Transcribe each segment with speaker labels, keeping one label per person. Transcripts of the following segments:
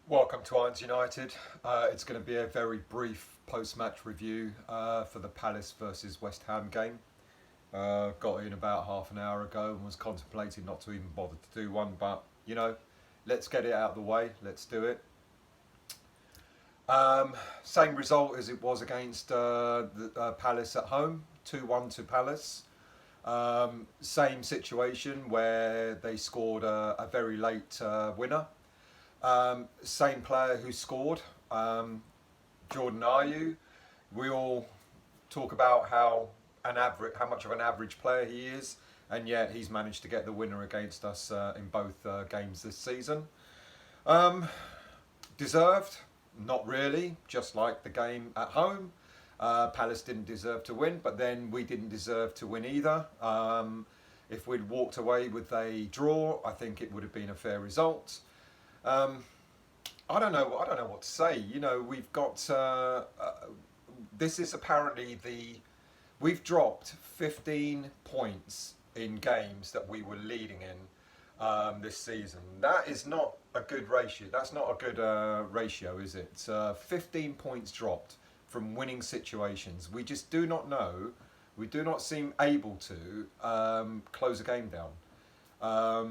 Speaker 1: Welcome to Irons United. It's going to be a very brief post-match review for the Palace versus West Ham game. Got in about half an hour ago and was contemplating not to even bother to do one, but let's get it out of the way. Let's do it. Same result as it was against the Palace at home, 2-1 to Palace. Same situation where they scored a very late winner. Same player who scored, Jordan Ayew. We all talk about how much of an average player he is, and yet he's managed to get the winner against us in both games this season. Deserved? Not really. Just like the game at home, Palace didn't deserve to win, but then we didn't deserve to win either. If we'd walked away with a draw, I think it would have been a fair result. I don't know. I don't know what to say. We've got. This is apparently we've dropped 15 points in games that we were leading in this season. That is not a good ratio. That's not a good ratio, is it? 15 points dropped from winning situations. We just do not know. We do not seem able to close a game down. I,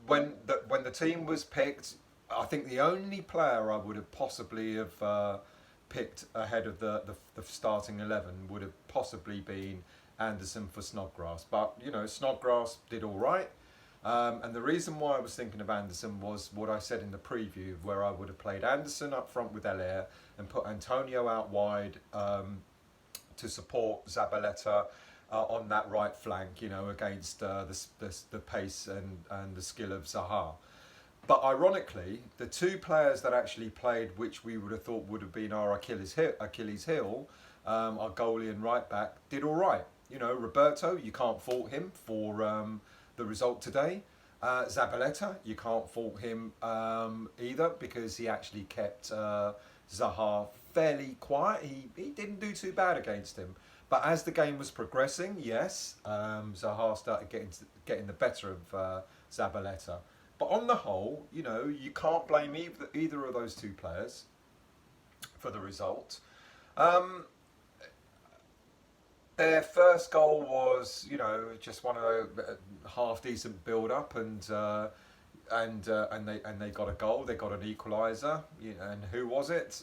Speaker 1: when the team was picked, I think the only player I would have possibly have picked ahead of the starting 11 would have possibly been Anderson for Snodgrass. But Snodgrass did all right. And the reason why I was thinking of Anderson was what I said in the preview, where I would have played Anderson up front with Allaire and put Antonio out wide to support Zabaleta on that right flank, against the pace and the skill of Zaha. But ironically, the two players that actually played, which we would have thought would have been our Achilles heel, our goalie and right back, did all right. Roberto, you can't fault him for the result today. Zabaleta, you can't fault him either, because he actually kept Zaha fairly quiet. He didn't do too bad against him. But as the game was progressing, yes, Zaha started getting the better of Zabaleta. But on the whole, you can't blame either of those two players for the result. Their first goal was, just one of a half decent build up, and they got a goal. They got an equaliser. And who was it?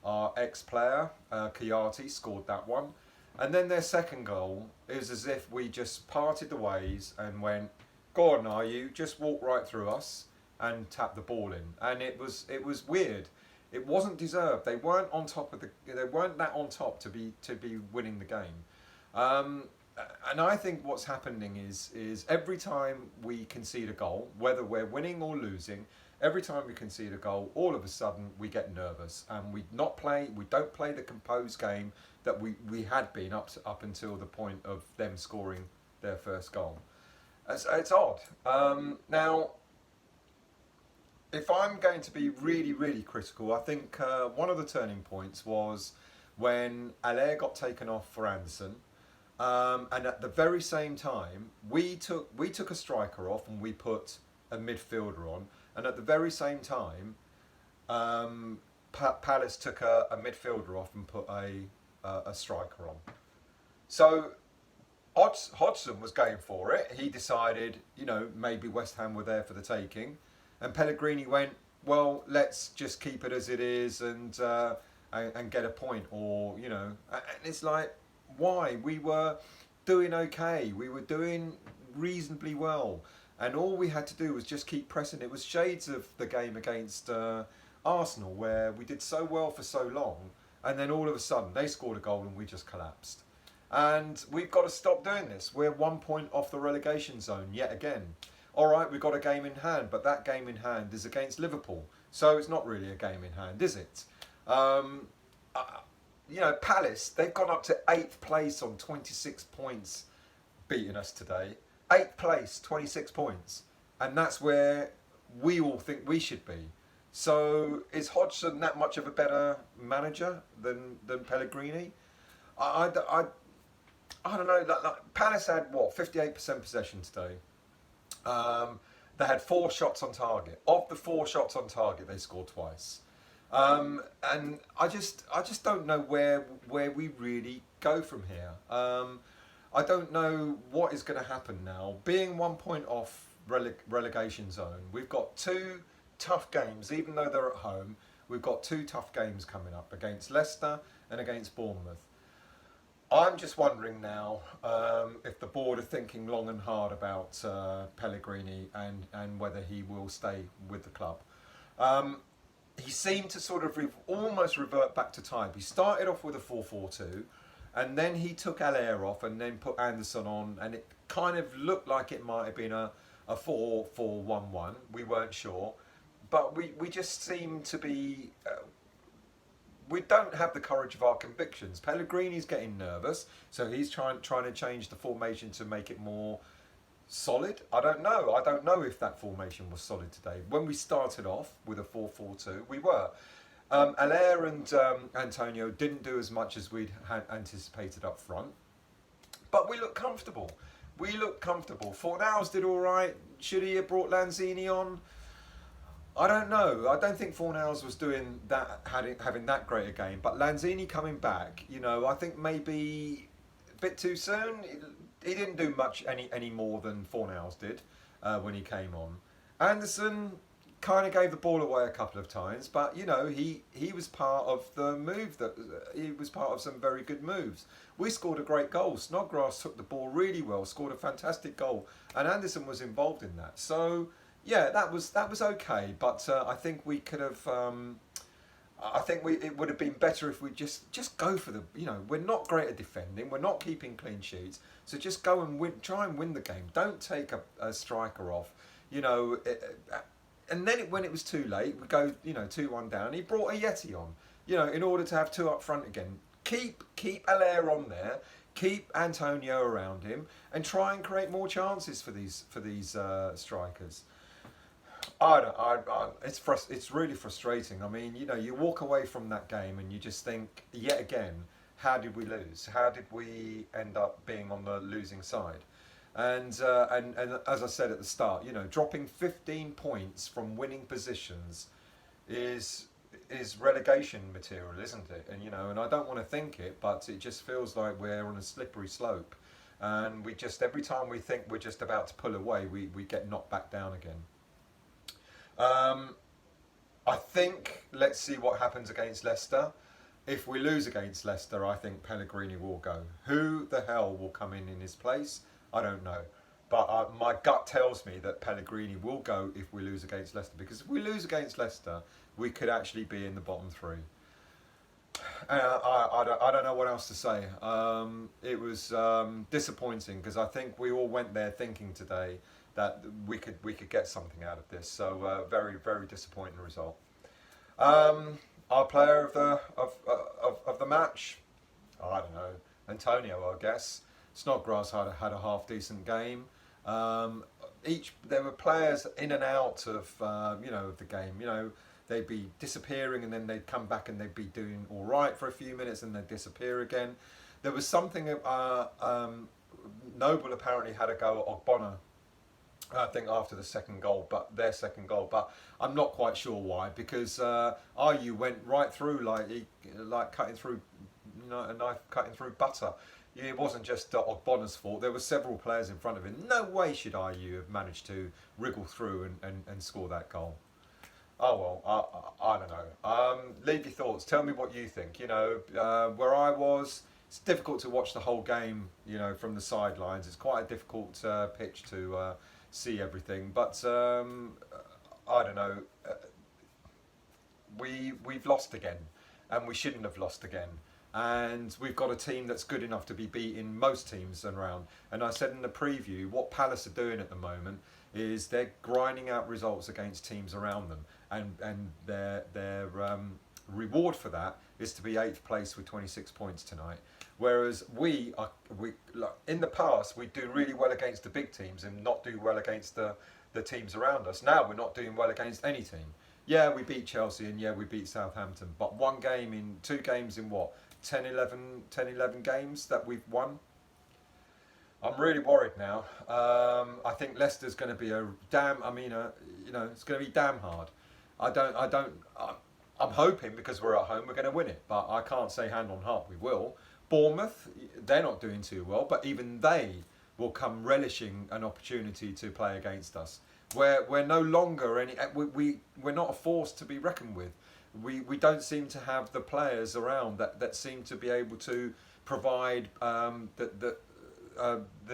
Speaker 1: Our ex-player, Kayati, scored that one. And then their second goal is as if we just parted the ways and went, go on, Ayew, just walk right through us and tap the ball in. And it was weird. It wasn't deserved. They weren't on top of they weren't that on top to be winning the game. And I think what's happening is every time we concede a goal, whether we're winning or losing, every time we concede a goal, all of a sudden we get nervous and we don't play the composed game that we had been up until the point of them scoring their first goal. It's odd. Now, if I'm going to be really, really critical, I think one of the turning points was when Allaire got taken off for Anderson. And at the very same time, we took a striker off and we put a midfielder on. And at the very same time, Palace took a midfielder off and put a striker on. So Hodgson was going for it. He decided, maybe West Ham were there for the taking. And Pellegrini went, well, let's just keep it as it is and get a point. And it's like, why? We were doing okay. We were doing reasonably well. And all we had to do was just keep pressing. It was shades of the game against Arsenal, where we did so well for so long, and then all of a sudden they scored a goal and we just collapsed. And we've got to stop doing this. We're 1 point off the relegation zone yet again. All right, we've got a game in hand, but that game in hand is against Liverpool. So it's not really a game in hand, is it? Palace, they've gone up to 8th place on 26 points, beating us today. 8th place, 26 points. And that's where we all think we should be. So is Hodgson that much of a better manager than Pellegrini? I don't know. Palace had, 58% possession today. They had 4 shots on target. Of the 4 shots on target, they scored twice. And I just don't know where we really go from here. I don't know what is going to happen now. Being 1 point off relegation zone, we've got 2 tough games, even though they're at home. We've got 2 tough games coming up against Leicester and against Bournemouth. I'm just wondering now if the board are thinking long and hard about Pellegrini and whether he will stay with the club. He seemed to sort of almost revert back to type. He started off with a 4-4-2, and then he took Allaire off and then put Anderson on, and it kind of looked like it might have been a 4-4-1-1. We weren't sure. But we just seem to be... we don't have the courage of our convictions. Pellegrini's getting nervous, so he's trying to change the formation to make it more solid. I don't know. I don't know if that formation was solid today. When we started off with a 4-4-2, we were. Allaire and Antonio didn't do as much as we'd had anticipated up front, but we look comfortable. Fornals did all right. Should he have brought Lanzini on? I don't know. I don't think Fornals was doing that, having that great a game. But Lanzini coming back, I think maybe a bit too soon. He didn't do much any more than Fornals did when he came on. Anderson kind of gave the ball away a couple of times, but he was part of the move. He was part of some very good moves. We scored a great goal. Snodgrass took the ball really well, scored a fantastic goal, and Anderson was involved in that. So yeah, that was okay, but I think we could have. It would have been better if we just go for the. We're not great at defending. We're not keeping clean sheets. So just go and win. Try and win the game. Don't take a striker off. And then when it was too late, we go 2-1 down. He brought a Yeti on. In order to have 2 up front again. Keep Allaire on there. Keep Antonio around him, and try and create more chances for these strikers. It's really frustrating. I mean, you walk away from that game and you just think, yet again, how did we lose? How did we end up being on the losing side? And as I said at the start, dropping 15 points from winning positions is relegation material, isn't it? And I don't want to think it, but it just feels like we're on a slippery slope, and every time we think we're just about to pull away, we get knocked back down again. I think let's see what happens against Leicester. If we lose against Leicester, I think Pellegrini will go. Who the hell will come in his place? I don't know. But my gut tells me that Pellegrini will go if we lose against Leicester. Because if we lose against Leicester, we could actually be in the bottom 3. I don't know what else to say. It was disappointing because I think we all went there thinking today that we could get something out of this. So very, very disappointing result. Our player of the match, I don't know, Antonio, I guess. Snodgrass had a half decent game. There were players in and out of of the game. They'd be disappearing and then they'd come back and they'd be doing all right for a few minutes and they'd disappear again. There was something. Noble apparently had a go at Ogbonna, I think after their second goal, but I'm not quite sure why, because Ayew went right through like cutting through a knife cutting through butter. It wasn't just Ogbonna's fault. There were several players in front of him. No way should Ayew have managed to wriggle through and score that goal. Oh well, I don't know. Leave your thoughts. Tell me what you think. Where I was, it's difficult to watch the whole game. From the sidelines, it's quite a difficult pitch to see everything. But I don't know. We've lost again, and we shouldn't have lost again. And we've got a team that's good enough to be beating most teams around. And I said in the preview, what Palace are doing at the moment is they're grinding out results against teams around them, and their reward for that is to be 8th place with 26 points tonight. Whereas we in the past we do really well against the big teams and not do well against the teams around us. Now we're not doing well against any team. Yeah, we beat Chelsea and yeah, we beat Southampton, but 2 games in what? 10, 11 games that we've won. I'm really worried now. I think Leicester's going to be a damn. I mean, it's going to be damn hard. I don't. I don't. I'm hoping because we're at home, we're going to win it. But I can't say hand on heart we will. Bournemouth, they're not doing too well, but even they will come relishing an opportunity to play against us. We're no longer any. We're not a force to be reckoned with. We don't seem to have the players around that seem to be able to provide the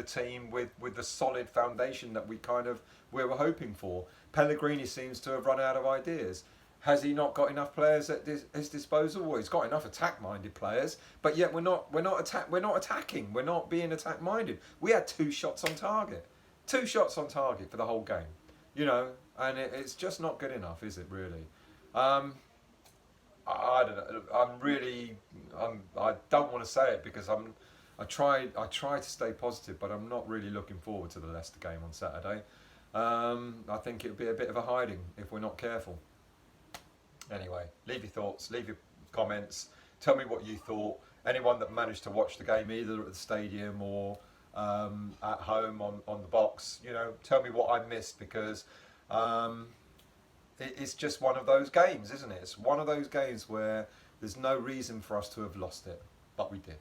Speaker 1: team with the solid foundation that we were hoping for. Pellegrini seems to have run out of ideas. Has he not got enough players at his disposal? Well, he's got enough attack-minded players, but yet we're not attacking. We're not being attack-minded. We had 2 shots on target, 2 shots on target for the whole game, and it's just not good enough, is it really? Um, I don't know. I don't want to say it because I try to stay positive, but I'm not really looking forward to the Leicester game on Saturday. I think it would be a bit of a hiding if we're not careful. Anyway, leave your thoughts, leave your comments. Tell me what you thought. Anyone that managed to watch the game either at the stadium or at home on the box, tell me what I missed because it's just one of those games, isn't it? It's one of those games where there's no reason for us to have lost it, but we did.